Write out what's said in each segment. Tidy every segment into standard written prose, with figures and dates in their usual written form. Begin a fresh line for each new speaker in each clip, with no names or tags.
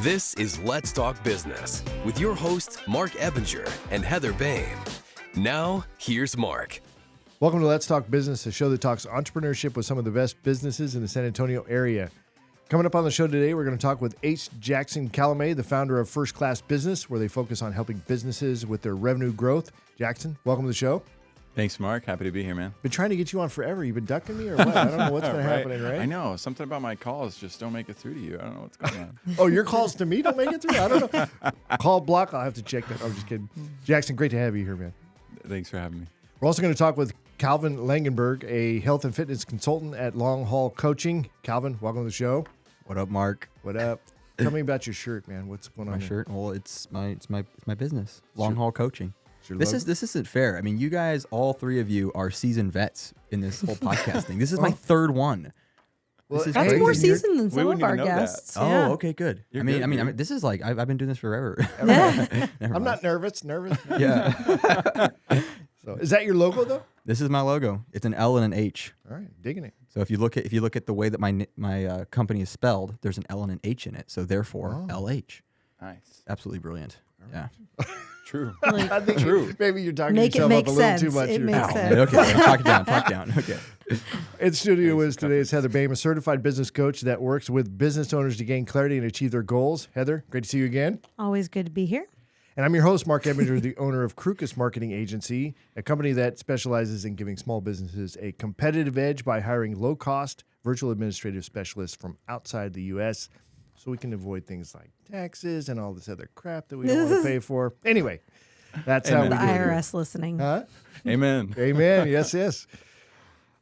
This is Let's Talk Business with your hosts, Marc Ebinger and Heather Boehme. Now, here's Marc.
Welcome to Let's Talk Business, a show that talks entrepreneurship with some of the best businesses in the San Antonio area. Coming up on the show today, we're going to talk with H. Jackson Calame, the founder of First Class Business, where they focus on helping businesses with their revenue growth. Jackson, welcome to the show.
Thanks, Marc. Happy to be here, man.
Been trying to get you on forever. You've been ducking me or what? I don't know what's been happening, right?
I know. Something about my calls just don't make it through to you. I don't know what's going on.
Oh, your calls to me don't make it through? I don't know. Call block. I'll have to check that. I'm just kidding. Jackson, great to have you here, man.
Thanks for having me.
We're also going to talk with Kalvin Langenberg, a health and fitness consultant at Long Haul Coaching. Kalvin, welcome to the show.
What up, Marc?
What up? Tell me about your shirt, man. What's going on?
My shirt? Well, it's my business. Long Haul Coaching.
This
isn't fair. I mean, you guys, all three of you, are seasoned vets in this whole podcast thing. This is my third one.
Well,
this is
That's
crazy.
more seasoned than some of our
even know that.
guests. Yeah.
Oh, okay, good. I mean, this is like I've been doing this forever.
I'm not nervous.
Yeah.
So, is that your logo though?
This is my logo. It's an L and an H.
All right, digging it.
So if you look at the way that my company is spelled, there's an L and an H in it. So therefore, LH.
Nice.
Absolutely brilliant. Yeah.
True.
I think maybe you're talking
Make it
yourself
make
up a little
sense.
too much.
It
here.
makes sense.
Okay. Talk down. Okay.
In studio with us today is Heather Boehme, a certified business coach that works with business owners to gain clarity and achieve their goals. Heather, great to see you again.
Always good to be here.
And I'm your host, Marc Ebinger, the owner of Crükus Marketing Agency, a company that specializes in giving small businesses a competitive edge by hiring low-cost virtual administrative specialists from outside the U.S. so we can avoid things like taxes and all this other crap that we don't want to pay for. Anyway, that's how we
The
do it here.
IRS listening.
Huh?
Amen.
Amen. Yes.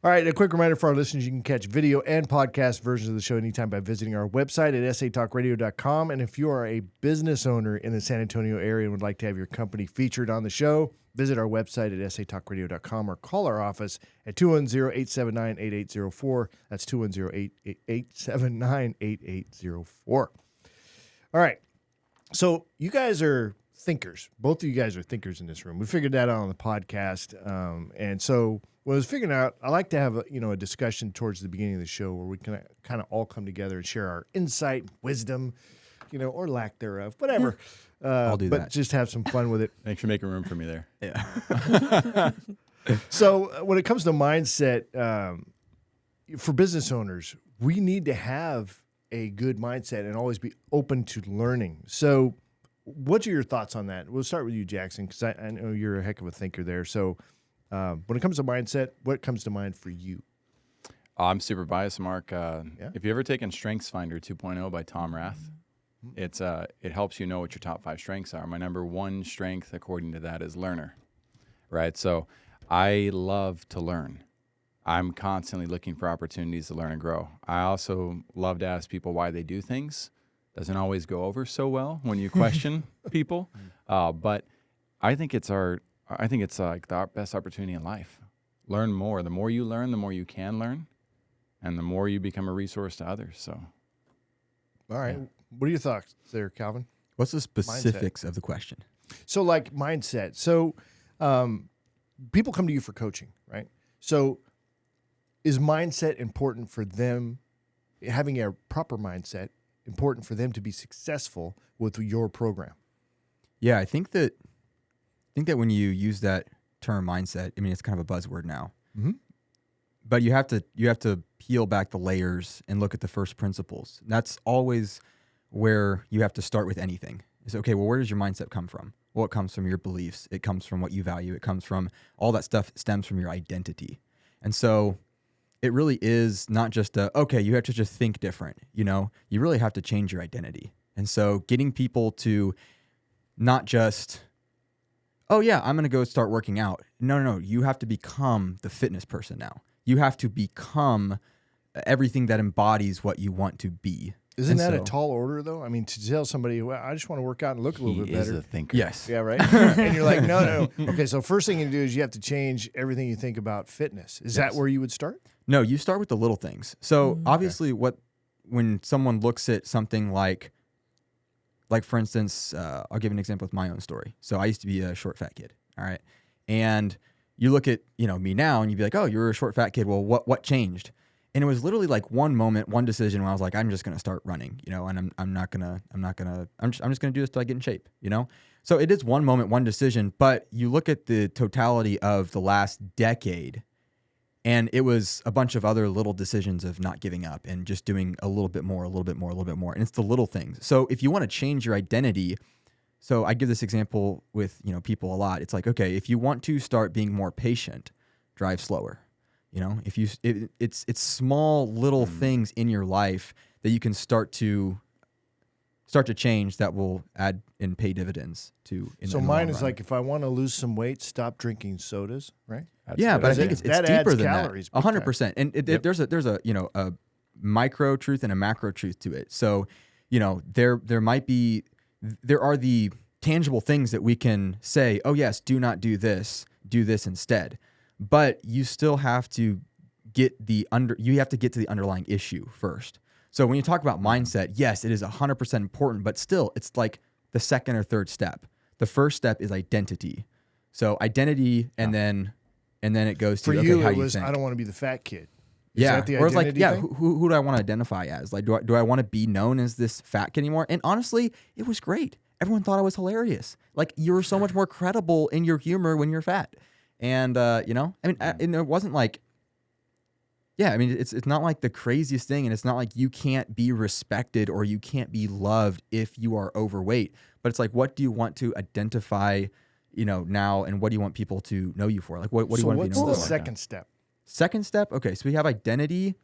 All right, a quick reminder for our listeners, you can catch video and podcast versions of the show anytime by visiting our website at satalkradio.com. And if you are a business owner in the San Antonio area and would like to have your company featured on the show, visit our website at satalkradio.com or call our office at 210-879-8804. That's 210-879-8804. All right, so you guys are thinkers. Both of you guys are thinkers in this room. We figured that out on the podcast. And so when I was figuring out, I like to have a discussion towards the beginning of the show where we can kind of all come together and share our insight, wisdom, or lack thereof, whatever.
I'll do
but
that.
just have some fun with it.
Thanks for making room for me there.
Yeah.
So when it comes to mindset, for business owners, we need to have a good mindset and always be open to learning. So what are your thoughts on that? We'll start with you, Jackson, because I know you're a heck of a thinker there. So when it comes to mindset, what comes to mind for you?
I'm super biased, Marc. If you ever taken Strengths Finder 2.0 by Tom Rath, it helps you know what your top 5 strengths are. My number 1 strength, according to that, is learner, right? So I love to learn. I'm constantly looking for opportunities to learn and grow. I also love to ask people why they do things. Doesn't always go over so well when you question people, but I think it's like the best opportunity in life. Learn more. The more you learn, the more you can learn, and the more you become a resource to others. So,
All right. Yeah. What are your thoughts there, Calvin?
What's the specifics of the question?
So like mindset. So people come to you for coaching, right? So is mindset important for them, having a proper mindset, important for them to be successful with your program?
Yeah, I think that when you use that term mindset, I mean, it's kind of a buzzword now.
Mm-hmm.
But you have to peel back the layers and look at the first principles. That's always where you have to start with anything. It's okay, well, where does your mindset come from? Well, it comes from your beliefs. It comes from what you value. It comes from all that stuff stems from your identity. And so it really is not just you have to just think different. You really have to change your identity. And so getting people to not just, oh yeah, I'm going to go start working out. No. You have to become the fitness person now. You have to become everything that embodies what you want to be.
Isn't that a tall order, though? I mean, to tell somebody, well, I just want to work out and look a little bit better.
He is a thinker.
Yes.
Yeah, right? And you're like, no. Okay, so first thing you do is you have to change everything you think about fitness. Is that where you would start?
No, you start with the little things. So obviously when someone looks at something like for instance, I'll give an example with my own story. So I used to be a short, fat kid, all right? And you look at, me now and you'd be like, oh, you're a short, fat kid. Well, what changed? And it was literally like one moment, one decision where I was like, I'm just going to start running, and I'm just going to do this till I get in shape, So it is one moment, one decision, but you look at the totality of the last decade, and it was a bunch of other little decisions of not giving up and just doing a little bit more, a little bit more, a little bit more. And it's the little things. So if you want to change your identity, so I give this example with, people a lot. It's like, okay, if you want to start being more patient, drive slower. If it's small little things in your life that you can start to change that will add and pay dividends to.
So mine is like, if I want to lose some weight, stop drinking sodas, right?
But I think it's deeper than
calories,
that. 100%. And there's a micro truth and a macro truth to it. So, there are the tangible things that we can say, oh yes, do not do this instead. But you still have to get to the underlying issue first. So when you talk about mindset, yes, it is 100% important, but still it's like the second or third step. The first step is identity. So identity, and then it goes to,
for
okay,
you,
how
it
you
was,
think.
I don't want to be the fat kid. Is that the
or it's like,
identity thing?
who do I want to identify as? Like, do I want to be known as this fat kid anymore? And honestly, it was great. Everyone thought I was hilarious. Like, you were so much more credible in your humor when you're fat. And, and it wasn't like, it's not like the craziest thing, and it's not like you can't be respected or you can't be loved if you are overweight. But it's like, what do you want to identify, now, and what do you want people to know you for? Like, what do you want to be known for?
So what's the second step?
Second step, okay, so we have identity,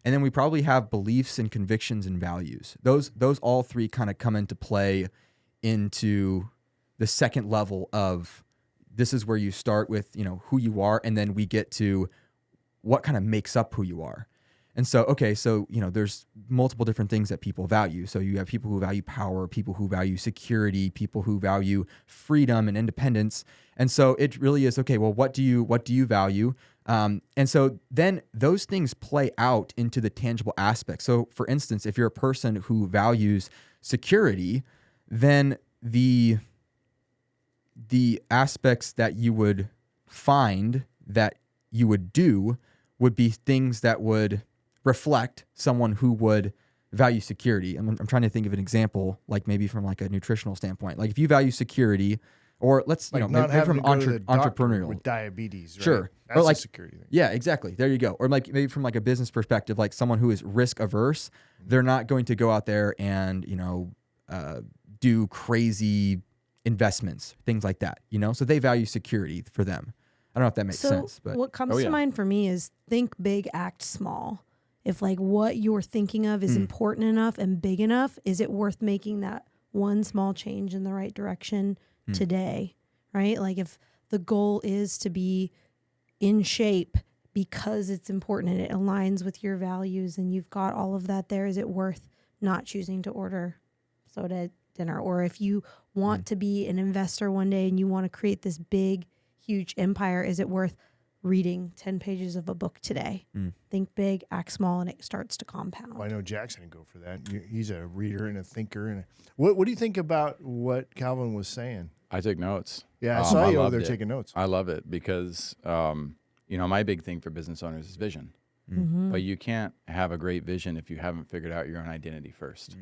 and then we probably have beliefs and convictions and values. Those all three kind of come into play into the second level of, this is where you start with, who you are, and then we get to what kind of makes up who you are. And so, okay, so, there's multiple different things that people value. So you have people who value power, people who value security, people who value freedom and independence. And so it really is, okay, well, what do you value? And so then those things play out into the tangible aspects. So for instance, if you're a person who values security, then the aspects that you would find that you would do would be things that would reflect someone who would value security. I'm trying to think of an example, like maybe from like a nutritional standpoint. Like if you value security, or let's,
Like
maybe from
entrepreneurial
entrepreneurial
with diabetes, right?
Sure.
That's
Or like,
a security thing.
Yeah, exactly. There you go. Or like maybe from like a business perspective, like someone who is risk averse, they're not going to go out there and, do crazy investments, things like that, So they value security for them. I don't know if that makes sense, but
what comes to mind for me is think big, act small. If like what you're thinking of is important enough and big enough, is it worth making that one small change in the right direction today, right? Like if the goal is to be in shape because it's important and it aligns with your values and you've got all of that there, is it worth not choosing to order soda at dinner? Or if you want to be an investor one day and you want to create this big, huge empire, is it worth reading 10 pages of a book today? Think big, act small, and it starts to compound.
Well, I know Jackson would go for that. He's a reader and a thinker. And what do you think about what Kalvin was saying?
I took notes.
Yeah, I saw you over there
loved it.
taking notes.
I love it because, my big thing for business owners is vision. But you can't have a great vision if you haven't figured out your own identity first.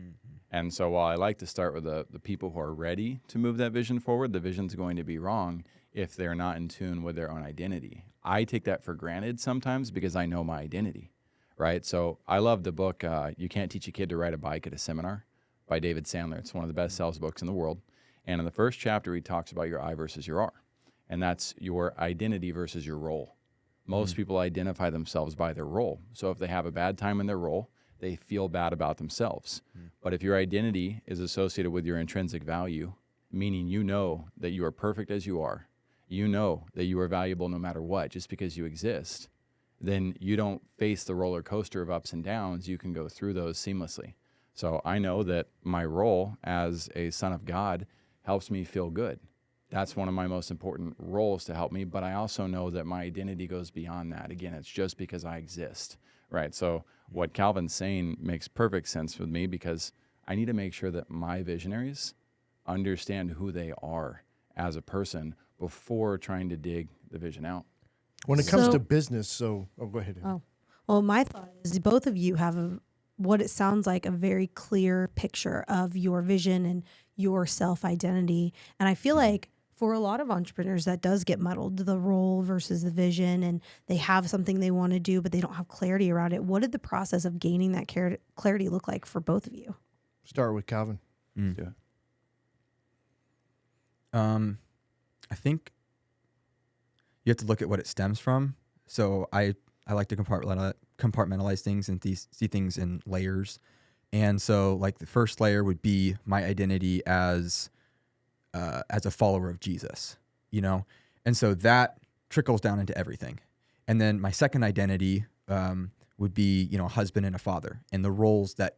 And so while I like to start with the people who are ready to move that vision forward, the vision's going to be wrong if they're not in tune with their own identity. I take that for granted sometimes because I know my identity, right? So I love the book, You Can't Teach a Kid to Ride a Bike at a Seminar by David Sandler. It's one of the best sales books in the world. And in the first chapter, he talks about your I versus your R. And that's your identity versus your role. Most people identify themselves by their role. So if they have a bad time in their role, they feel bad about themselves. But if your identity is associated with your intrinsic value, meaning you know that you are perfect as you are, you know that you are valuable no matter what, just because you exist, then you don't face the roller coaster of ups and downs. You can go through those seamlessly. So I know that my role as a son of God helps me feel good. That's one of my most important roles to help me, but I also know that my identity goes beyond that. Again, it's just because I exist, right? So what Kalvin's saying makes perfect sense with me because I need to make sure that my visionaries understand who they are as a person before trying to dig the vision out.
When it comes to business, go ahead.
Oh, Well, my thought is both of you have what it sounds like a very clear picture of your vision and your self-identity. And I feel like for a lot of entrepreneurs that does get muddled, the role versus the vision, and they have something they want to do, but they don't have clarity around it. What did the process of gaining that clarity look like for both of you?
Start with Kalvin.
Yeah.
I think you have to look at what it stems from. So I like to compartmentalize things and see things in layers. And so like the first layer would be my identity as a follower of Jesus, you know? And so that trickles down into everything. And then my second identity would be, you know, a husband and a father, and the roles that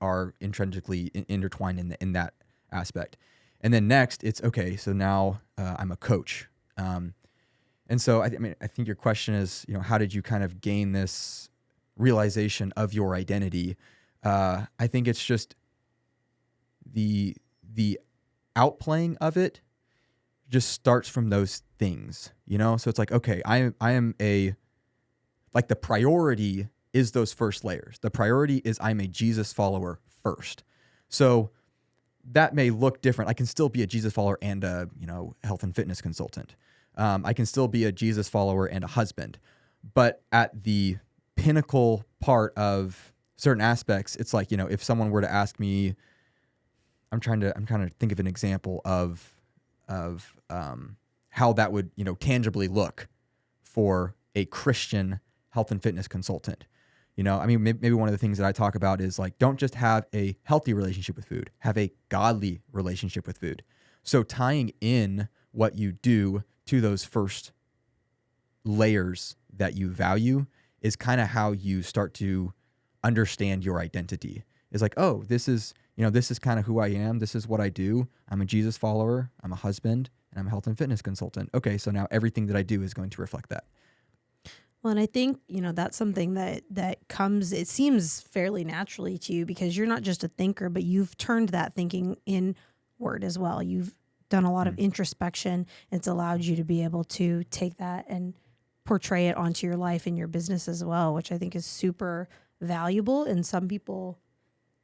are intrinsically intertwined in that aspect. And then next it's, okay, so now I'm a coach. And so I think your question is, you know, how did you kind of gain this realization of your identity? I think it's just the outplaying of it just starts from those things, you know? So it's like, okay, I am like the priority is those first layers. The priority is I'm a Jesus follower first. So that may look different. I can still be a Jesus follower and a, you know, health and fitness consultant. I can still be a Jesus follower and a husband. But at the pinnacle part of certain aspects, it's like, you know, if someone were to ask me, I'm trying to think of an example of how that would, you know, tangibly look for a Christian health and fitness consultant. You know, I mean, maybe one of the things that I talk about is like, don't just have a healthy relationship with food, have a godly relationship with food. So tying in what you do to those first layers that you value is kind of how you start to understand your identity. It's like, oh, this is kind of who I am. This is what I do. I'm a Jesus follower. I'm a husband, and I'm a health and fitness consultant. Okay, so now everything that I do is going to reflect that.
Well, and I think, you know, that's something that comes, it seems fairly naturally to you because you're not just a thinker, but you've turned that thinking inward as well. You've done a lot of introspection. It's allowed you to be able to take that and portray it onto your life and your business as well, which I think is super valuable. And some people,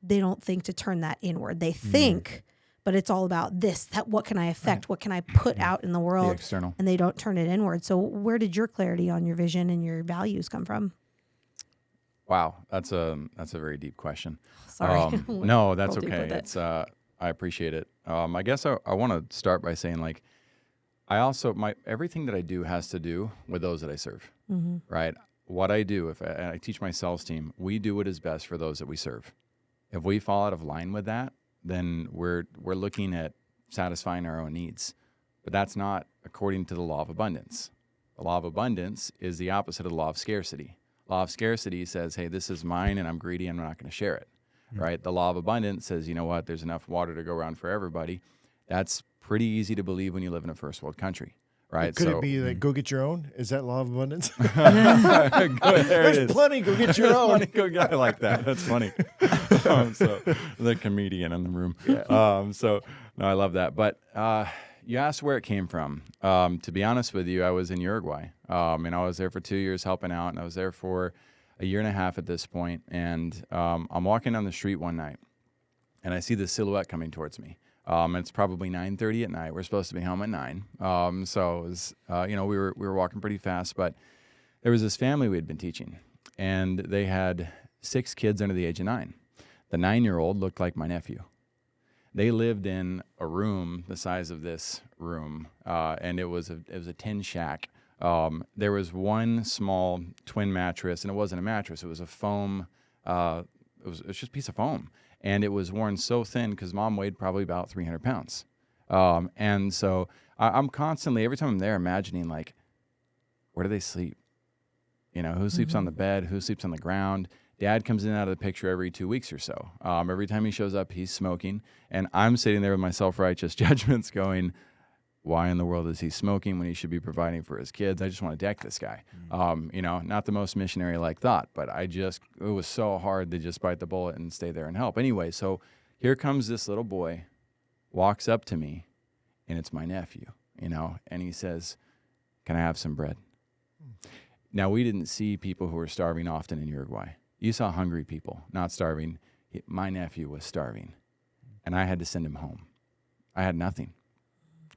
they don't think to turn that inward. They think, but it's all about this, that what can I affect? What can I put out in the world?
The external.
And they don't turn it inward. So where did your clarity on your vision and your values come from?
Wow, that's a very deep question.
Sorry.
No, that's
Roll deep
okay.
with it.
It's I appreciate it. I guess I want to start by saying, like, I also everything that I do has to do with those that I serve, right? What I do, if I teach my sales team, we do what is best for those that we serve. If we fall out of line with that, then we're looking at satisfying our own needs. But that's not according to the law of abundance. The law of abundance is the opposite of the law of scarcity. Law of scarcity says, hey, this is mine and I'm greedy and I'm not going to share it, right? The law of abundance says, you know what, there's enough water to go around for everybody. That's pretty easy to believe when you live in a first world country, right?
Could it be like, go get your own? Is that law of abundance?
There's
plenty. Go get your own.
I like that. That's funny. So the comedian in the room.
Yeah.
So no, I love that. But you asked where it came from. To be honest with you, I was in Uruguay, and I was there for 2 years helping out, and I was there for a year and a half at this point. And I'm walking down the street one night, and I see this silhouette coming towards me. It's probably 9:30 at night. We're supposed to be home at 9. So it was, we were walking pretty fast, but there was this family we had been teaching, and they had 6 kids under the age of 9. The 9-year-old looked like my nephew. They lived in a room the size of this room, and it was a tin shack. There was one small twin mattress, and it wasn't a mattress. It was a foam. It was just a piece of foam. And it was worn so thin because Mom weighed probably about 300 pounds. And so I'm constantly, every time I'm there, imagining, like, where do they sleep? You know, who sleeps on the bed? Who sleeps on the ground? Dad comes in and out of the picture every 2 weeks or so. Every time he shows up, he's smoking. And I'm sitting there with my self-righteous judgments going, why in the world is he smoking when he should be providing for his kids? I just want to deck this guy. Not the most missionary-like thought, but it was so hard to just bite the bullet and stay there and help. Anyway, so here comes this little boy, walks up to me, and it's my nephew, and he says, can I have some bread? Now, we didn't see people who were starving often in Uruguay. You saw hungry people, not starving. My nephew was starving, and I had to send him home. I had nothing.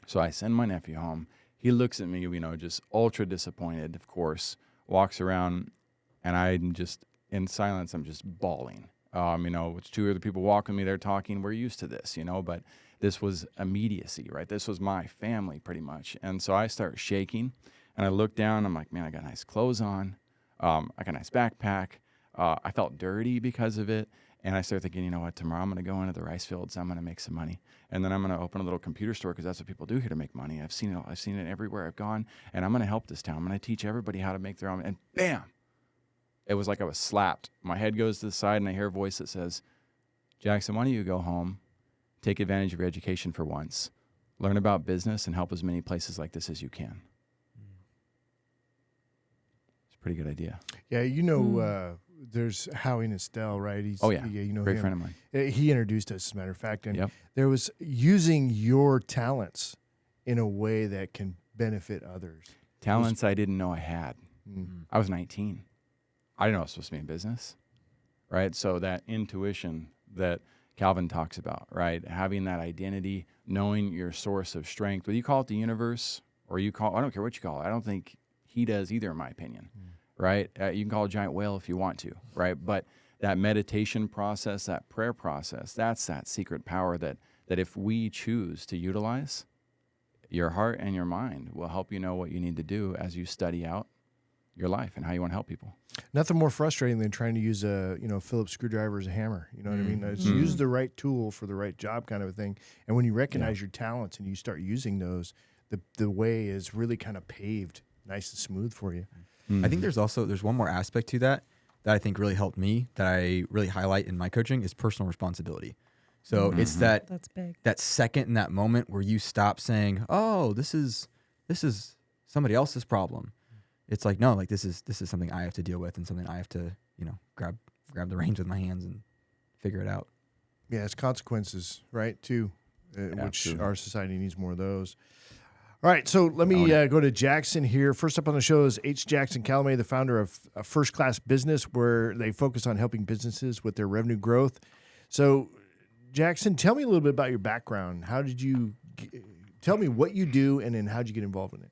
So I send my nephew home. He looks at me, just ultra disappointed, of course, walks around, and I'm just, in silence, I'm just bawling. With 2 other people walking me, they're talking, we're used to this, but this was immediacy, right? This was my family pretty much. And so I start shaking, and I look down, I'm like, man, I got nice clothes on. I got a nice backpack. I felt dirty because of it. And I started thinking, you know what, tomorrow I'm going to go into the rice fields. I'm going to make some money. And then I'm going to open a little computer store because that's what people do here to make money. I've seen it everywhere I've gone. And I'm going to help this town. I'm going to teach everybody how to make their own. And bam, it was like I was slapped. My head goes to the side and I hear a voice that says, Jackson, why don't you go home, take advantage of your education for once, learn about business, and help as many places like this as you can. It's a pretty good idea.
Yeah, there's Howie Estelle, right?
Great
him.
friend of mine.
He introduced us, as a matter of fact, and
Yep.
there was using your talents in a way that can benefit others.
Talents I didn't know I had.
Mm-hmm.
I was 19. I didn't know I was supposed to be in business, right? So that intuition that Kalvin talks about, right? Having that identity, knowing your source of strength, whether you call it the universe or I don't care what you call it. I don't think he does either, in my opinion, right? You can call it a giant whale if you want to, right? But that meditation process, that prayer process, that's that secret power that if we choose to utilize, your heart and your mind will help you know what you need to do as you study out your life and how you want to help people.
Nothing more frustrating than trying to use a Phillips screwdriver as a hammer. You know what I mean? It's use the right tool for the right job kind of a thing. And when you recognize your talents and you start using those, the way is really kind of paved nice and smooth for you.
I think there's one more aspect to that I think really helped me, that I really highlight in my coaching, is personal responsibility. So it's
That's big.
that second in that moment where you stop saying, "Oh, this is somebody else's problem." It's like, no, like this is something I have to deal with and something I have to, grab the reins with my hands and figure it out.
Yeah, it's consequences, right, too, which our society needs more of those. All right, so let me go to Jackson here. First up on the show is H. Jackson Calame, the founder of First Class Business, where they focus on helping businesses with their revenue growth. So, Jackson, tell me a little bit about your background. How did you tell me what you do, and then how did you get involved in it?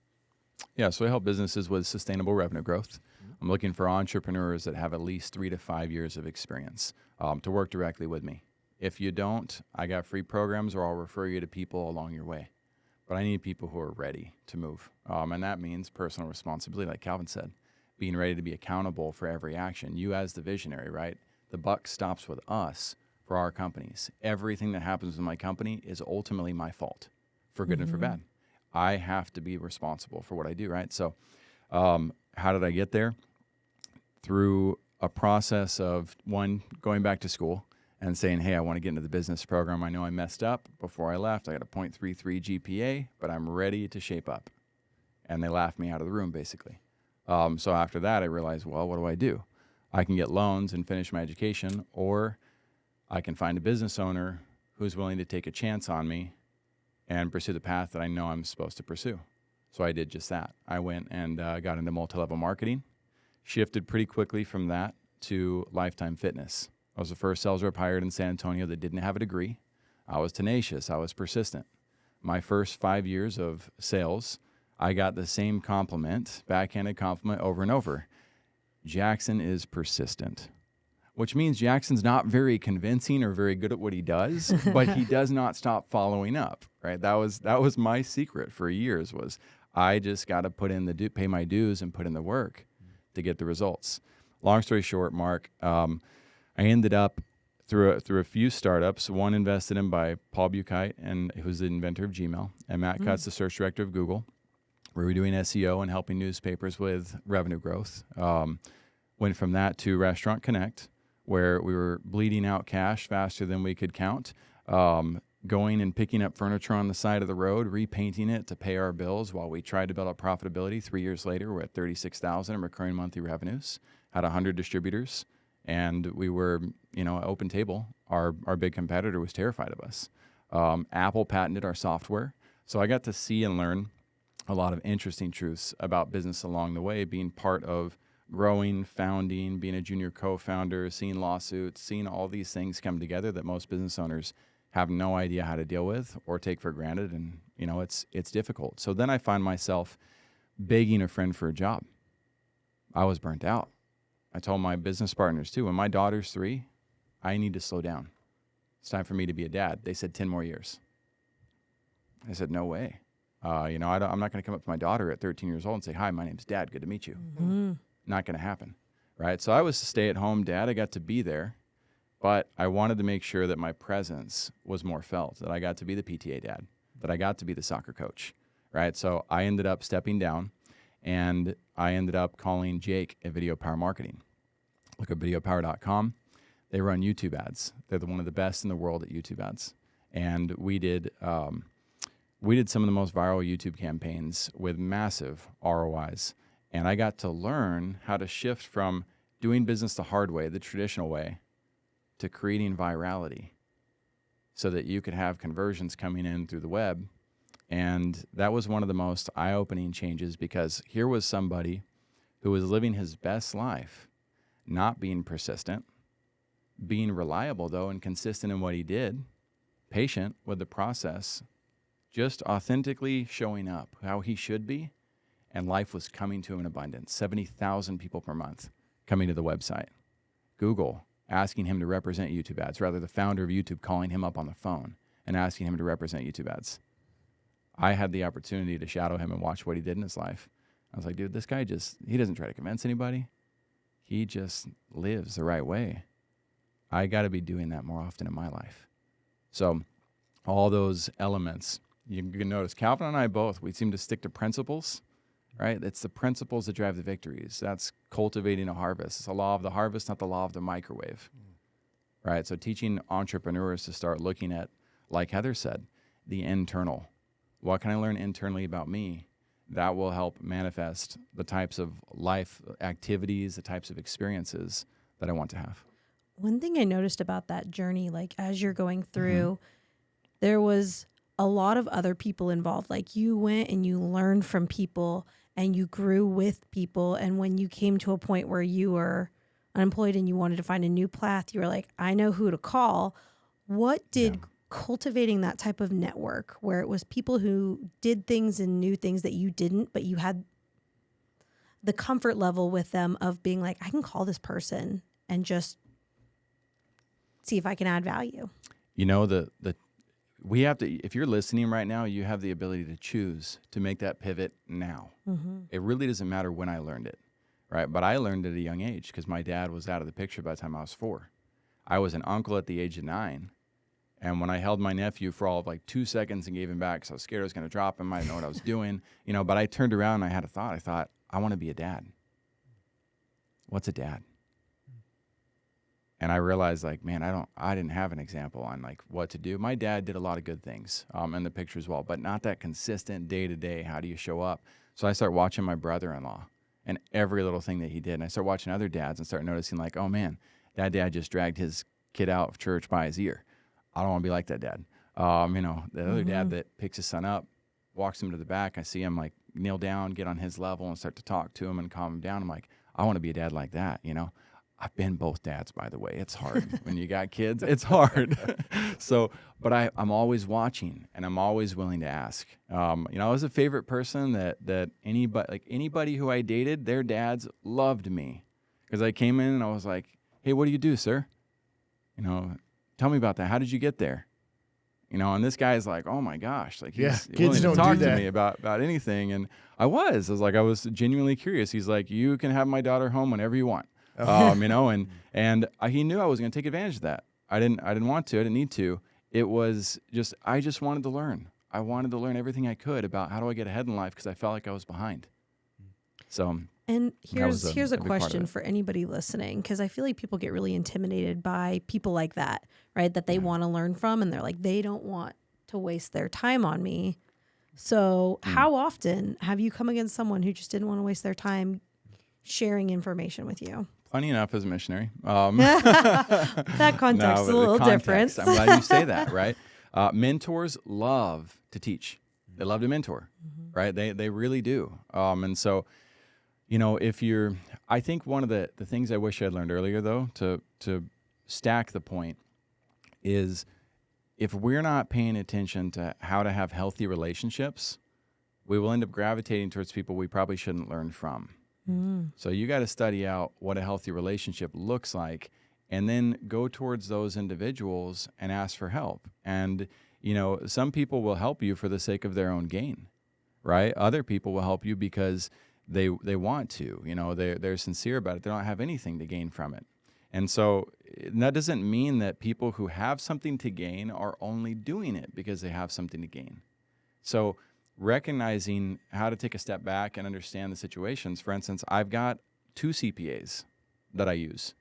Yeah, so I help businesses with sustainable revenue growth. I'm looking for entrepreneurs that have at least 3 to 5 years of experience to work directly with me. If you don't, I got free programs, or I'll refer you to people along your way. But I need people who are ready to move. And that means personal responsibility, like Kalvin said, being ready to be accountable for every action. You as the visionary, right? The buck stops with us for our companies. Everything that happens with my company is ultimately my fault, for good and for bad. I have to be responsible for what I do, right? So how did I get there? Through a process of, one, going back to school and saying, hey, I want to get into the business program. I know I messed up before I left. I got a 0.33 GPA, but I'm ready to shape up. And they laughed me out of the room, basically. So after that, I realized, well, what do? I can get loans and finish my education, or I can find a business owner who's willing to take a chance on me and pursue the path that I know I'm supposed to pursue. So I did just that. I went and got into multi-level marketing, shifted pretty quickly from that to Lifetime Fitness. I was the first sales rep hired in San Antonio that didn't have a degree. I was tenacious. I was persistent. My first 5 years of sales, I got the same compliment, backhanded compliment over and over. Jackson is persistent, which means Jackson's not very convincing or very good at what he does, but he does not stop following up, right? That was my secret for years, was I just got to pay my dues and put in the work to get the results. Long story short, Marc, I ended up through a few startups, one invested in by Paul Buchheit, and who's the inventor of Gmail, and Matt Cutts, the search director of Google, where we're doing SEO and helping newspapers with revenue growth. Went from that to Restaurant Connect, where we were bleeding out cash faster than we could count, going and picking up furniture on the side of the road, repainting it to pay our bills while we tried to build up profitability. 3 years later, we're at $36,000 in recurring monthly revenues, had 100 distributors, and we were, open table. Our big competitor was terrified of us. Apple patented our software. So I got to see and learn a lot of interesting truths about business along the way, being part of growing, founding, being a junior co-founder, seeing lawsuits, seeing all these things come together that most business owners have no idea how to deal with or take for granted. And, you know, it's difficult. So then I find myself begging a friend for a job. I was burnt out. I told my business partners too, when my daughter's 3, I need to slow down. It's time for me to be a dad. They said 10 more years. I said, no way. You know, I'm not going to come up to my daughter at 13 years old and say, hi, my name's Dad. Good to meet you.
Mm-hmm.
Not going to happen, right? So I was a stay-at-home dad. I got to be there, but I wanted to make sure that my presence was more felt, that I got to be the PTA dad, that I got to be the soccer coach, right? So I ended up stepping down, and I ended up calling Jake at Video Power Marketing. Look at videopower.com. They run YouTube ads. They're one of the best in the world at YouTube ads. And we did some of the most viral YouTube campaigns with massive ROIs. And I got to learn how to shift from doing business the hard way, the traditional way, to creating virality so that you could have conversions coming in through the web. And that was one of the most eye-opening changes, because here was somebody who was living his best life, not being persistent, being reliable, though, and consistent in what he did, patient with the process, just authentically showing up how he should be, and life was coming to him in abundance. 70,000 people per month coming to the website. Google asking him to represent YouTube ads, rather the founder of YouTube calling him up on the phone and asking him to represent YouTube ads. I had the opportunity to shadow him and watch what he did in his life. I was like, dude, this guy he doesn't try to convince anybody. He just lives the right way. I got to be doing that more often in my life. So all those elements, you can notice Calvin and I both, we seem to stick to principles, right? It's the principles that drive the victories. That's cultivating a harvest. It's the law of the harvest, not the law of the microwave, right? So teaching entrepreneurs to start looking at, like Heather said, the internal. What can I learn internally about me? That will help manifest the types of life activities, the types of experiences that I want to have.
One thing I noticed about that journey, like as you're going through, there was a lot of other people involved. Like you went and you learned from people and you grew with people. And when you came to a point where you were unemployed and you wanted to find a new path, you were like, I know who to call. What did cultivating that type of network where it was people who did things and knew things that you didn't, but you had the comfort level with them of being like, I can call this person and just see if I can add value?
You know, we have to, if you're listening right now, you have the ability to choose to make that pivot now. It really doesn't matter when I learned it, right? But I learned at a young age because my dad was out of the picture by the time I was 4. I was an uncle at the age of 9. And when I held my nephew for all of like 2 seconds and gave him back, because I was scared I was going to drop him, I didn't know what I was doing, you know, but I turned around and I had a thought. I thought, I want to be a dad. What's a dad? And I realized, like, man, I didn't have an example on like what to do. My dad did a lot of good things in the picture as well, but not that consistent day to day. How do you show up? So I start watching my brother-in-law and every little thing that he did. And I start watching other dads and start noticing like, oh man, that dad just dragged his kid out of church by his ear. I don't want to be like that dad. You know, the other dad that picks his son up, walks him to the back. I see him like kneel down, get on his level and start to talk to him and calm him down. I'm like, I want to be a dad like that, you know? I've been both dads, by the way. It's hard when you got kids. It's hard. So, but I'm always watching and I'm always willing to ask. You know, I was a favorite person that anybody who I dated, their dads loved me because I came in and I was like, hey, what do you do, sir? You know, tell me about that. How did you get there? You know, and this guy's like, oh my gosh, like he's willing to talk to me about anything. And I was genuinely curious. He's like, you can have my daughter home whenever you want. You know, and he knew I was going to take advantage of that. I didn't want to. I didn't need to. It was just, I just wanted to learn. I wanted to learn everything I could about how do I get ahead in life because I felt like I was behind. So. And
here's a question for anybody listening, because I feel like people get really intimidated by people like that, right? That they want to learn from, and they're like, they don't want to waste their time on me. So how often have you come against someone who just didn't want to waste their time sharing information with you?
Plenty enough as a missionary.
That context is a little different.
I'm glad you say that, right? Mentors love to teach. They love to mentor, right? They really do. And so, you know, I think one of the things I wish I'd learned earlier, though, to stack the point, is if we're not paying attention to how to have healthy relationships, we will end up gravitating towards people we probably shouldn't learn from. So you got to study out what a healthy relationship looks like, and then go towards those individuals and ask for help. And, you know, some people will help you for the sake of their own gain, right? Other people will help you because they want to, you know, they're sincere about it. They don't have anything to gain from it. And so that doesn't mean that people who have something to gain are only doing it because they have something to gain. So recognizing how to take a step back and understand the situations. For instance, I've got 2 CPAs that I use,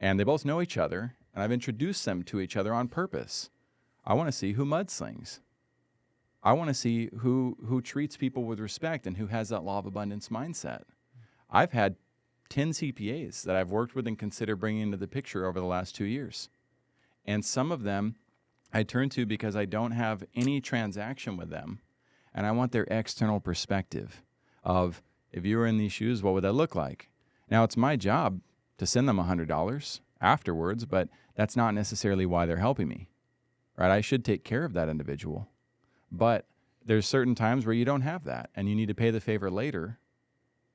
and they both know each other, and I've introduced them to each other on purpose. I want to see who mudslings. I want to see who treats people with respect and who has that law of abundance mindset. I've had 10 CPAs that I've worked with and consider bringing into the picture over the last 2 years. And some of them I turn to because I don't have any transaction with them, and I want their external perspective of, if you were in these shoes, what would that look like? Now, it's my job to send them $100 afterwards, but that's not necessarily why they're helping me, right? I should take care of that individual. But there's certain times where you don't have that, and you need to pay the favor later,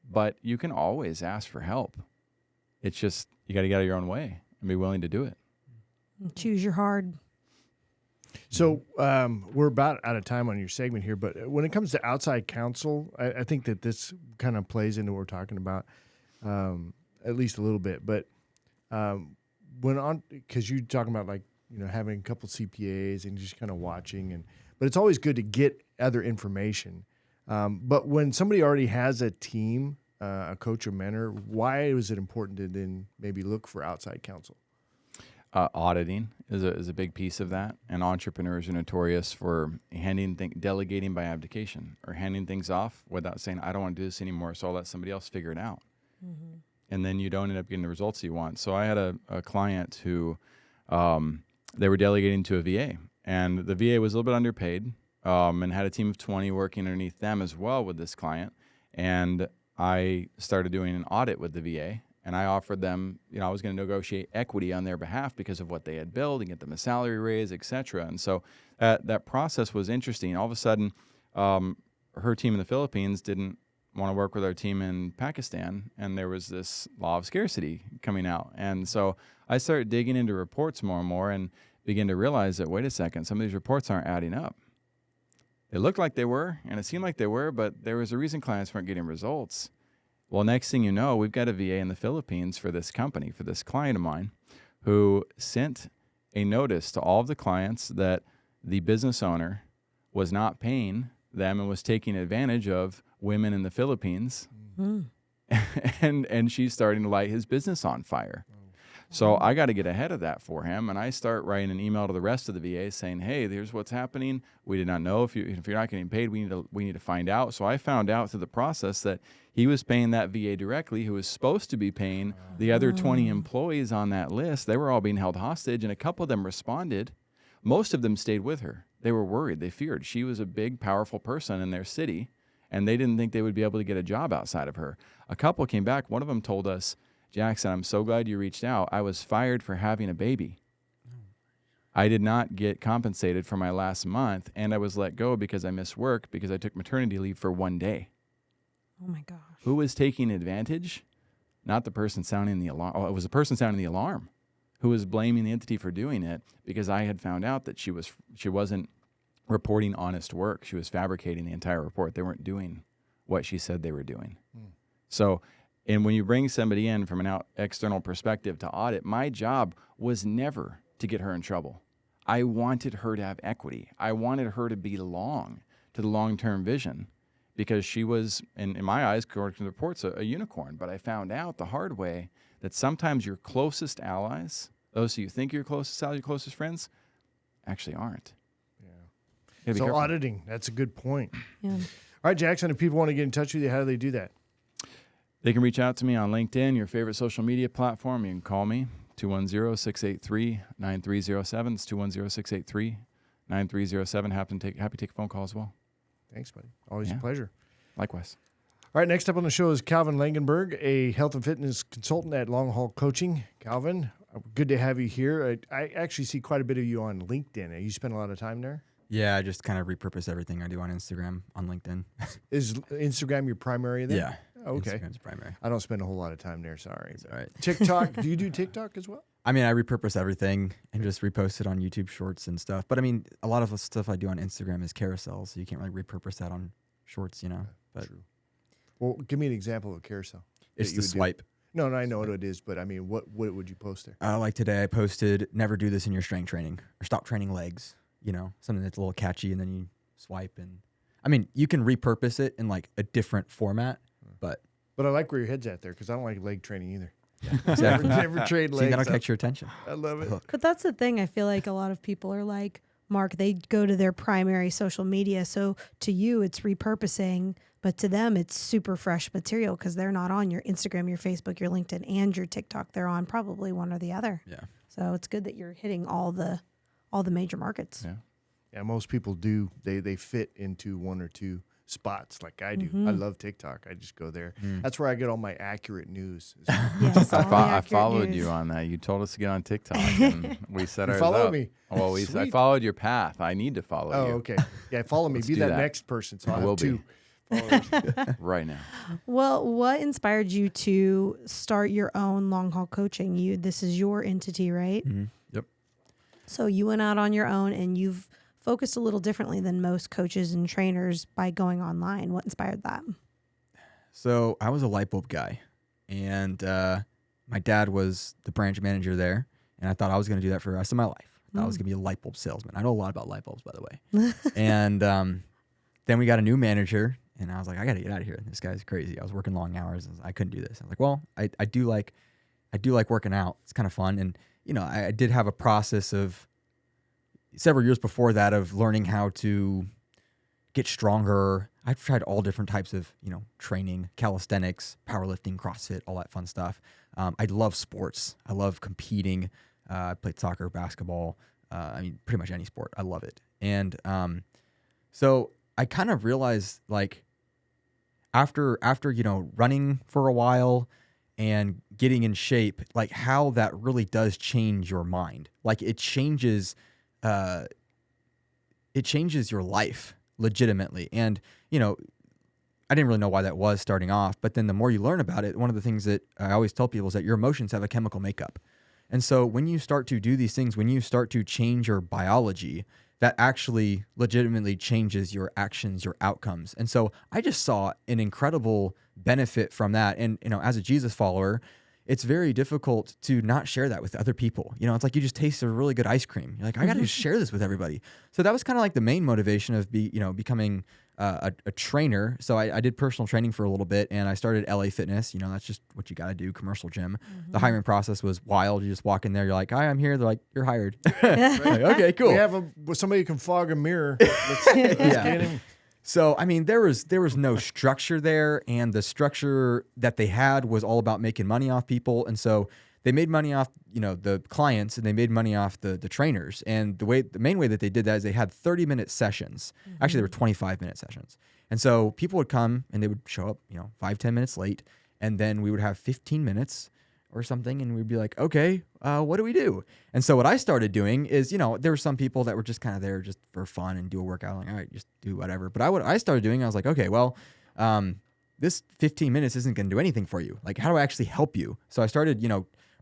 but you can always ask for help. It's just, you got to get out of your own way and be willing to do it.
Choose your hard.
So we're about out of time on your segment here, but when it comes to outside counsel, I think that this kind of plays into what we're talking about, at least a little bit. But because you're talking about, like, you know, having a couple CPAs and just kind of watching, but it's always good to get other information. But when somebody already has a team, a coach or mentor, why is it important to then maybe look for outside counsel?
Auditing is a big piece of that, and entrepreneurs are notorious for delegating by abdication, or handing things off without saying, I don't want to do this anymore, so I'll let somebody else figure it out. And then you don't end up getting the results you want. So I had a client who they were delegating to a VA, and the VA was a little bit underpaid, and had a team of 20 working underneath them as well with this client. And I started doing an audit with the VA. And I offered them, you know, I was going to negotiate equity on their behalf because of what they had built and get them a salary raise, et cetera. And so that process was interesting. All of a sudden, her team in the Philippines didn't want to work with our team in Pakistan, and there was this law of scarcity coming out. And so I started digging into reports more and more and began to realize that, wait a second, some of these reports aren't adding up. They looked like they were, and it seemed like they were, but there was a reason clients weren't getting results. Well, next thing you know, we've got a VA in the Philippines for this company, for this client of mine, who sent a notice to all of the clients that the business owner was not paying them and was taking advantage of women in the Philippines. And she's starting to light his business on fire. So I got to get ahead of that for him, and I start writing an email to the rest of the VA saying, "Hey, here's what's happening. We did not know if you're not getting paid. We need to find out." So I found out through the process that he was paying that VA directly, who was supposed to be paying the other 20 employees on that list. They were all being held hostage, and a couple of them responded. Most of them stayed with her. They were worried. They feared. She was a big, powerful person in their city, and they didn't think they would be able to get a job outside of her. A couple came back. One of them told us, "Jackson, I'm so glad you reached out. I was fired for having a baby. I did not get compensated for my last month, and I was let go because I missed work because I took maternity leave for 1 day."
Oh, my gosh.
Who was taking advantage? Not the person sounding the alarm. Oh, it was the person sounding the alarm who was blaming the entity for doing it, because I had found out that she wasn't reporting honest work. She was fabricating the entire report. They weren't doing what she said they were doing. So, and when you bring somebody in from an external perspective to audit, my job was never to get her in trouble. I wanted her to have equity. I wanted her to belong to the long-term vision, because she was, in my eyes, according to the reports, a unicorn. But I found out the hard way that sometimes your closest allies, those who you think are your closest allies, your closest friends, actually aren't.
Yeah. So auditing, that's a good point.
Yeah.
All right, Jackson, if people want to get in touch with you, how do they do that?
They can reach out to me on LinkedIn, your favorite social media platform. You can call me, 210-683-9307. It's 210-683-9307. Happy to take a phone call as well.
Thanks, buddy. Always a pleasure.
Likewise.
All right, next up on the show is Kalvin Langenberg, a health and fitness consultant at Long Haul Coaching. Kalvin, good to have you here. I actually see quite a bit of you on LinkedIn. You spend a lot of time there?
Yeah, I just kind of repurpose everything I do on Instagram, on LinkedIn.
Is Instagram your primary then?
Yeah.
Okay.
Instagram's primary.
I don't spend a whole lot of time there, sorry.
That's all right.
TikTok, do you do TikTok as well?
I mean, I repurpose everything and just repost it on YouTube Shorts and stuff. But I mean, a lot of the stuff I do on Instagram is carousel, so you can't really repurpose that on Shorts, But
True. Well, give me an example of a carousel.
it's the swipe.
No, I know what it is, but I mean, what would you post there?
Like today, I posted, never do this in your strength training, or stop training legs, something that's a little catchy, and then you swipe. And I mean, you can repurpose it in like a different format, but
I like where your head's at there because I don't like leg training either.
yeah, exactly.
Never trained
See,
legs.
that'll catch your attention.
I love it.
But that's the thing. I feel like a lot of people are like, Mark, they go to their primary social media. So to you, it's repurposing, but to them, it's super fresh material because they're not on your Instagram, your Facebook, your LinkedIn, and your TikTok. They're on probably one or the other.
Yeah.
So it's good that you're hitting all the major markets.
Yeah.
Yeah, most people do. They fit into one or two spots like I do. I love TikTok. I just go there. That's where I get all my accurate news.
Yes, all the
I
accurate
followed
news.
you on that. You told us to get on TikTok, and we set
You
ours
follow
up.
me?
Well, I
Sweet.
followed your path. I need to follow
Oh,
you.
okay. Yeah, follow me.
Let's
Be
do
that
that.
next person. So
I
I'll
will
have two followers.
right now.
Well, what inspired you to start your own long haul coaching? This is your entity, right?
Mm-hmm. Yep.
So you went out on your own and you've focused a little differently than most coaches and trainers by going online. What inspired that?
So I was a light bulb guy, and my dad was the branch manager there, and I thought I was going to do that for the rest of my life. I thought I was going to be a light bulb salesman. I know a lot about light bulbs, by the way. And then we got a new manager, and I was like, I got to get out of here. This guy's crazy. I was working long hours. I couldn't do this. I was like, well, I do like working out. It's kind of fun, and I did have a process of several years before that of learning how to get stronger. I've tried all different types of, training, calisthenics, powerlifting, CrossFit, all that fun stuff. I love sports. I love competing. I played soccer, basketball. Pretty much any sport. I love it. And so I kind of realized, like, after running for a while and getting in shape, like how that really does change your mind. Like it changes your life legitimately. And, I didn't really know why that was starting off, but then the more you learn about it, one of the things that I always tell people is that your emotions have a chemical makeup. And so when you start to do these things, when you start to change your biology, that actually legitimately changes your actions, your outcomes. And so I just saw an incredible benefit from that. And, as a Jesus follower, it's very difficult to not share that with other people. It's like you just taste a really good ice cream. You're like, I got to share this with everybody. So that was kind of like the main motivation of becoming a trainer. So I did personal training for a little bit, and I started LA Fitness. That's just what you got to do, commercial gym. The hiring process was wild. You just walk in there, you're like, hi, I'm here. They're like, you're hired. Like, okay, cool.
We have somebody who can fog a mirror. Let's get him.
So, there was no structure there, and the structure that they had was all about making money off people. And so they made money off, the clients, and they made money off the trainers. And the main way that they did that is they had 30-minute sessions. Actually, they were 25-minute sessions. And so people would come and they would show up, 5-10 minutes late, and then we would have 15 minutes or something, and we'd be like, okay, what do we do? And so what I started doing is, there were some people that were just kind of there just for fun and do a workout. I'm like, all right, just do whatever. But I started doing, I was like, okay, well, this 15 minutes isn't going to do anything for you. Like, how do I actually help you? So I started,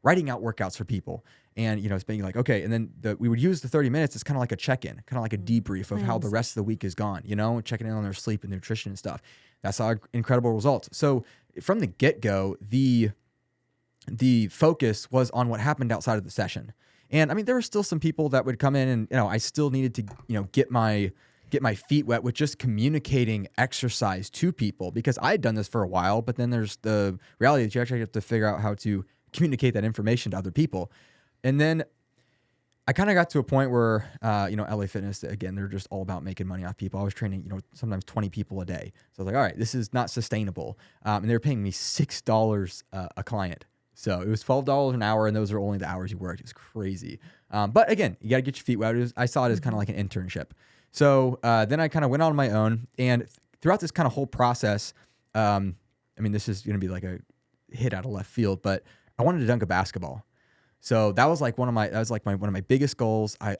writing out workouts for people, and it's being like, okay, and then we would use the 30 minutes as kind of like a check-in, kind of like a debrief of how the rest of the week is gone, checking in on their sleep and nutrition and stuff. That's how incredible results. So from the get-go, the focus was on what happened outside of the session. And there were still some people that would come in, and I still needed to get my feet wet with just communicating exercise to people, because I had done this for a while, but then there's the reality that you actually have to figure out how to communicate that information to other people. And then I kind of got to a point where, LA Fitness, again, they're just all about making money off people. I was training, sometimes 20 people a day. So I was like, all right, this is not sustainable. And they were paying me $6 a client. So it was $12 an hour, and those are only the hours you worked. It was crazy. But again, you got to get your feet wet. I saw it as kind of like an internship. So then I kind of went on my own, and throughout this kind of whole process, I mean, this is going to be like a hit out of left field, but I wanted to dunk a basketball. So that was like one of my biggest goals. I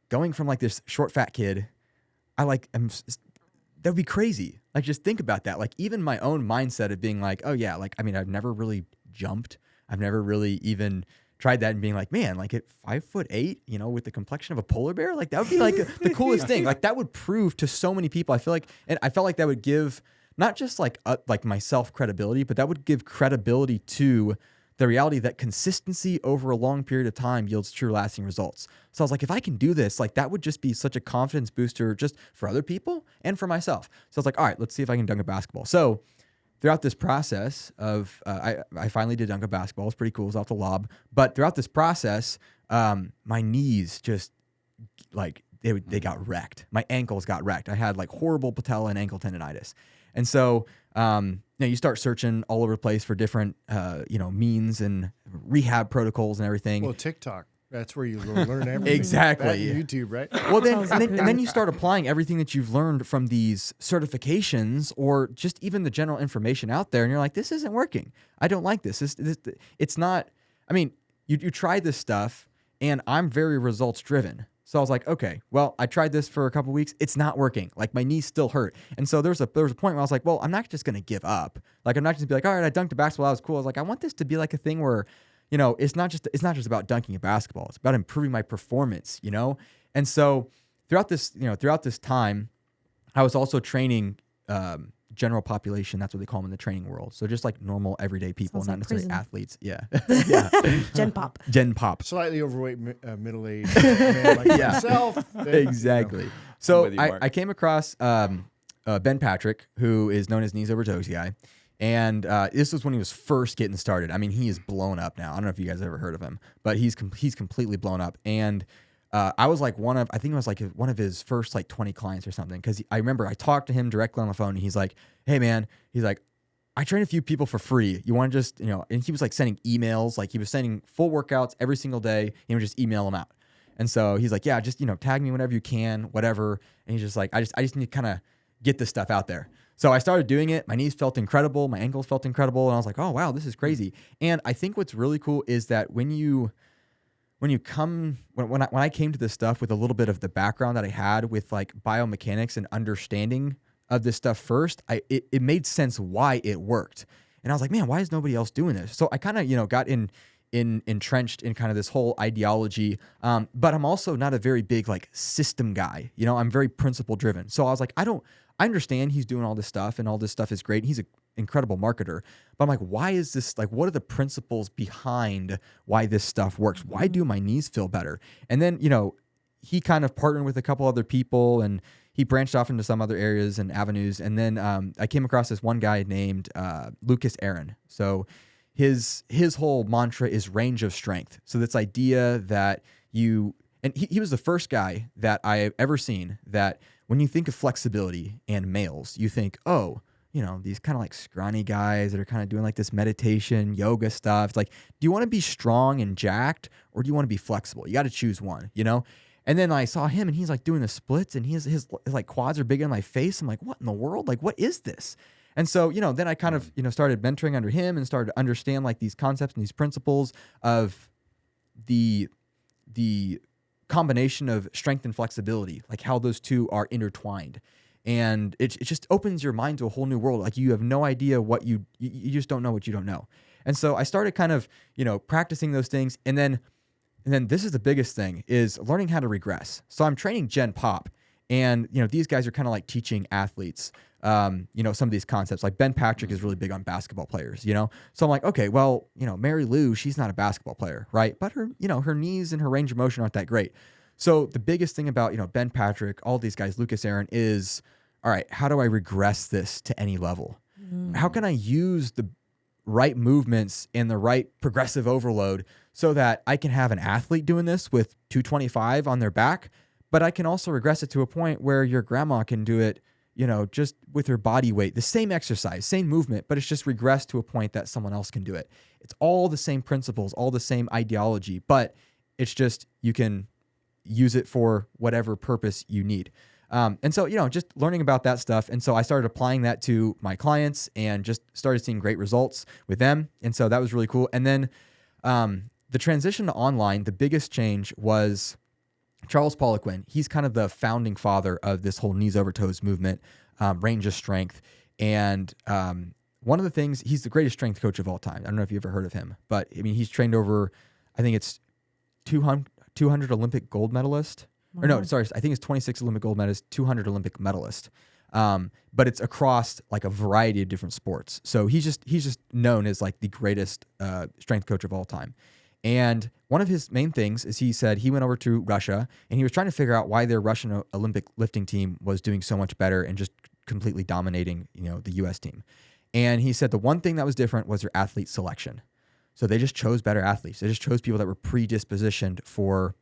going from like this short fat kid, that would be crazy. Like, just think about that. Like, even my own mindset of being like, oh yeah, like, I mean, I've never really jumped. I've never really even tried that, and being like, man, like at 5'8", you know, with the complexion of a polar bear, like that would be like the coolest thing. Like, that would prove to so many people. I feel like, and I felt like that would give not just like myself credibility, but that would give credibility to the reality that consistency over a long period of time yields true lasting results. So I was like, if I can do this, like that would just be such a confidence booster just for other people and for myself. So I was like, all right, let's see if I can dunk a basketball. So throughout this process of, I finally did dunk a basketball. It was pretty cool. It was off the lob. But throughout this process, my knees just like, they got wrecked. My ankles got wrecked. I had like horrible patella and ankle tendonitis. And so, you start searching all over the place for different, means and rehab protocols and everything.
Well, TikTok. That's where you learn everything.
Exactly.
That and YouTube, right?
Well, and then you start applying everything that you've learned from these certifications or just even the general information out there, and you're like, this isn't working. I don't like this. It's not. I mean, you try this stuff, and I'm very results driven. So I was like, okay, well, I tried this for a couple of weeks. It's not working. Like, my knees still hurt. And so there was a point where I was like, well, I'm not just going to give up. Like, I'm not just be like, all right, I dunked a basketball. That was cool. I was like, I want this to be like a thing where, it's not just about dunking a basketball. It's about improving my performance, And so throughout this time, I was also training general population. That's what they call them in the training world. So just like normal everyday people,
Sounds
not
like
necessarily
prison.
athletes. Yeah. Yeah. Gen pop.
Slightly overweight, middle-aged man like myself.
Exactly. So I came across Ben Patrick, who is known as Knees Over Toes guy. And this was when he was first getting started. I mean, he is blown up now. I don't know if you guys ever heard of him, but he's completely blown up. And I was like one of his first like 20 clients or something. Because I remember I talked to him directly on the phone, and he's like, hey man, he's like, I train a few people for free. You want to just, and he was like sending emails, like he was sending full workouts every single day. He would just email them out. And so he's like, yeah, just, tag me whenever you can, whatever. And he's just like, I just need to kind of get this stuff out there. So I started doing it. My knees felt incredible. My ankles felt incredible. And I was like, oh, wow, this is crazy. And I think what's really cool is that when I came to this stuff with a little bit of the background that I had with like biomechanics and understanding of this stuff first, it made sense why it worked. And I was like, man, why is nobody else doing this? So I kind of, got entrenched in kind of this whole ideology. But I'm also not a very big like system guy. I'm very principle driven. So I was like, I understand he's doing all this stuff, and all this stuff is great. He's an incredible marketer. But I'm like, why is this, like, what are the principles behind why this stuff works? Why do my knees feel better? And then, he kind of partnered with a couple other people, and he branched off into some other areas and avenues. And then I came across this one guy named Lucas Aaron. So his whole mantra is range of strength. So this idea that and he was the first guy that I've ever seen that when you think of flexibility and males, you think, oh, these kind of like scrawny guys that are kind of doing like this meditation, yoga stuff. It's like, do you want to be strong and jacked, or do you want to be flexible? You got to choose one, And then I saw him, and he's like doing the splits, and his like quads are bigger than my face. I'm like, what in the world? Like, what is this? And so, then I kind of, started mentoring under him and started to understand like these concepts and these principles of the combination of strength and flexibility, like how those two are intertwined. And it just opens your mind to a whole new world. Like, you have no idea what you just don't know what you don't know. And so I started kind of, practicing those things. And then this is the biggest thing, is learning how to regress. So I'm training Gen Pop, and, these guys are kind of like teaching athletes, some of these concepts. Like Ben Patrick is really big on basketball players, So I'm like, okay, well, Mary Lou, she's not a basketball player, right? But her, her knees and her range of motion aren't that great. So the biggest thing about, Ben Patrick, all these guys, Lucas Aaron, is, all right, how do I regress this to any level? How can I use the right movements and the right progressive overload so that I can have an athlete doing this with 225 on their back, but I can also regress it to a point where your grandma can do it, just with her body weight, the same exercise, same movement, but it's just regressed to a point that someone else can do it. It's all the same principles, all the same ideology, but it's just, you can use it for whatever purpose you need. And so, just learning about that stuff. And so I started applying that to my clients and just started seeing great results with them. And so that was really cool. And then the transition to online, the biggest change was Charles Poliquin. He's kind of the founding father of this whole knees over toes movement, range of strength. And one of the things, he's the greatest strength coach of all time. I don't know if you ever heard of him, but I mean, he's trained over, I think it's 200 Olympic gold medalist. Or no, sorry, I think it's 26 Olympic gold medalist, 200 Olympic medalist. But it's across like a variety of different sports. So he's just known as like the greatest strength coach of all time. And one of his main things is he said he went over to Russia and he was trying to figure out why their Russian Olympic lifting team was doing so much better and just completely dominating, the U.S. team. And he said the one thing that was different was their athlete selection. So they just chose better athletes. They just chose people that were predispositioned for,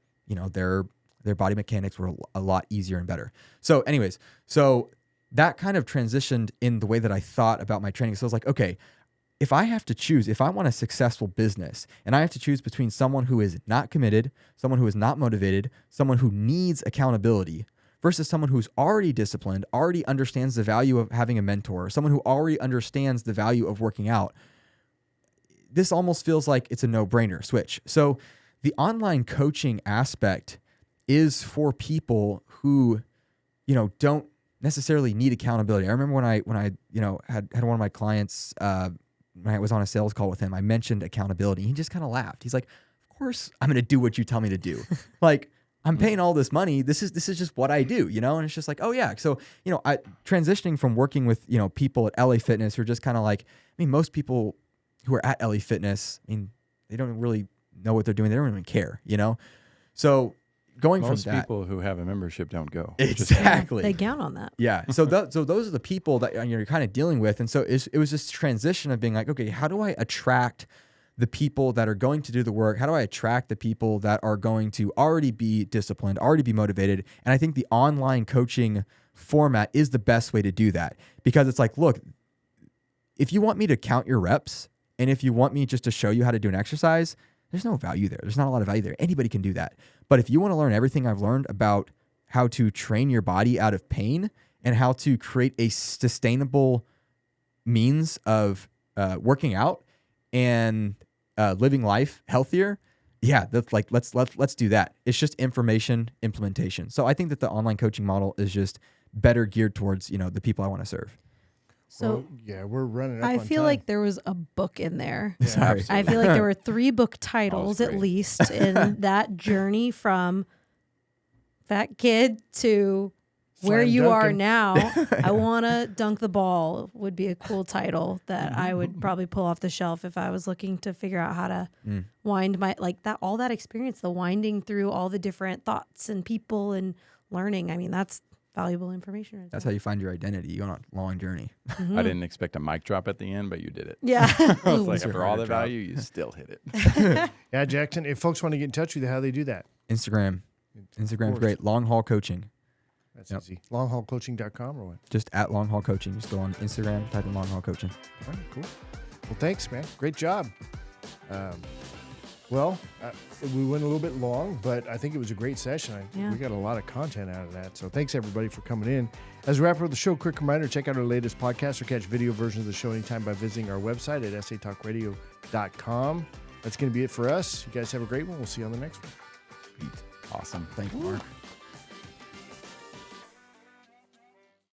their body mechanics were a lot easier and better. So anyways, that kind of transitioned in the way that I thought about my training. So I was like, okay, if I have to choose, if I want a successful business and I have to choose between someone who is not committed, someone who is not motivated, someone who needs accountability versus someone who's already disciplined, already understands the value of having a mentor, someone who already understands the value of working out, this almost feels like it's a no-brainer switch. So the online coaching aspect is for people who, don't necessarily need accountability. I remember when I had one of my clients, when I was on a sales call with him, I mentioned accountability. He just kind of laughed. He's like, "Of course, I'm going to do what you tell me to do. Like, I'm paying all this money. This is just what I do, And it's just like, oh yeah. So, I transitioning from working with, people at LA Fitness who are just kind of like, most people who are at LA Fitness, they don't really know what they're doing. They don't even care, So going
Most
from that,
people who have a membership don't go.
Exactly.
They count on that.
Yeah. So those are the people that you're kind of dealing with. And so it was this transition of being like, okay, how do I attract the people that are going to do the work? How do I attract the people that are going to already be disciplined, already be motivated? And I think the online coaching format is the best way to do that, because it's like, look, if you want me to count your reps and if you want me just to show you how to do an exercise, there's no value there. There's not a lot of value there. Anybody can do that. But if you want to learn everything I've learned about how to train your body out of pain and how to create a sustainable means of working out and living life healthier, yeah, that's like let's do that. It's just information implementation. So I think that the online coaching model is just better geared towards the people I want to serve.
So
we're running up
I
on
fat
time.
like there was a book in there.
Yeah,
Sorry.
I feel like there were 3 book titles at least in that journey from fat kid to where you are
dunking.
now. I want to dunk the ball would be a cool title that I would probably pull off the shelf if I was looking to figure out how to wind my, all that experience, the winding through all the different thoughts and people and learning. That's valuable information. Right
That's
there.
how you find your identity. You go on a long journey.
I didn't expect a mic drop at the end, but you did it.
Yeah.
I was like,
Those are
after all
harder
the
drop.
value, you still hit it.
Yeah, Jackson, if folks want to get in touch with you, how do they do that?
Instagram's great. Long haul coaching.
That's easy. Longhaulcoaching.com or what?
Just at long haul coaching. Just go on Instagram, type in long haul coaching.
All right, cool. Well, thanks, man. Great job. We went a little bit long, but I think it was a great session. We got a lot of content out of that. So thanks, everybody, for coming in. As we wrap up the show, quick reminder, check out our latest podcast or catch video versions of the show anytime by visiting our website at satalkradio.com. That's going to be it for us. You guys have a great one. We'll see you on the next one.
Awesome.
Thank you, Mark.